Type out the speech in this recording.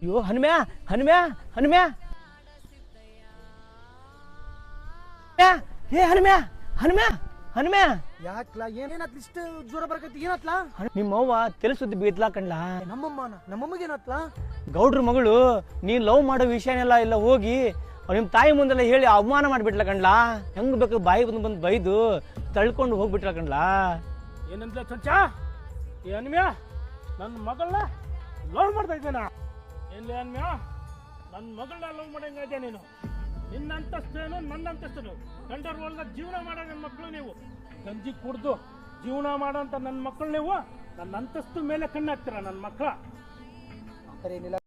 ಅಯ್ಯೋ ಹನುಮ್ಯಾ ಹನುಮ್ಯಾ ಹನುಮ್ಯಾ ಹೇ ಹನುಮ್ಯಾ ಹನುಮ್ಯಾ ಹನುಮ್ಯಾ ಯಾಕ್ಲಾ ಏನೇನತ್ಲ ಇಷ್ಟು ಜ್ವರ ಬರಕತ್ತಿ ಏನತ್ಲಾ ನಿಮ್ಮವ್ವ ತೆಲು ಸುದ್ದಿ ಬೀತ್ಲಾ ಕಣ್ಲಾ ನಮ್ಮಮ್ಮಗೆ ಏನತ್ಲಾ ಗೌಡ್ರ ಮಗಳು ನೀನ್ ಲವ್ ಮಾಡೋ ವಿಷಯನೆಲ್ಲ ಇಲ್ಲ ಹೋಗಿ ನಿಮ್ಮ ತಾಯಿ ಮುಂದೆಲ್ಲ ಹೇಳಿ ಅವಮಾನ ಮಾಡಿಬಿಟ್ಲ ಕಣ್ಲಾ ಹೆಂಗ್ ಬೇಕು ಬಾಯಿ ಬಂದು ಬೈದು ತಳ್ಕೊಂಡು ಹೋಗ್ಬಿಟ್ಲ ಕಣ್ಲಾ ಏನಂತ ಚೊಚ್ಚ ಏ ಅನ್ಮ್ಯಾ ನನ್ನ ಮಗಳನ್ನ ಲವ್ ಮಾಡ್ತಾ ಇದ್ದೇನಾ ಏನ್ಲೇ ಅನ್ಮ್ಯಾ ನನ್ನ ಮಗಳನ್ನ ಲವ್ ಮಾಡಂಗ ಇದ್ಯಾ ನೀನು ನಿನ್ನ ಅಂತಸ್ತೇನು ನನ್ನ ಅಂತಸ್ತೇನು ಗಂಡರ ಒಳಗ ಜೀವನ ಮಾಡೋ ನನ್ನ ಮಕ್ಕಳು ನೀವು ಗಂಜಿ ಕುಡ್ದು ಜೀವನ ಮಾಡೋಂಥ ನನ್ನ ಮಕ್ಕಳು ನೀವು ನನ್ನ ಅಂತಸ್ತು ಮೇಲೆ ಕಣ್ಣಾಗ್ತೀರ ನನ್ನ ಮಕ್ಕಳ ಏನಿಲ್ಲ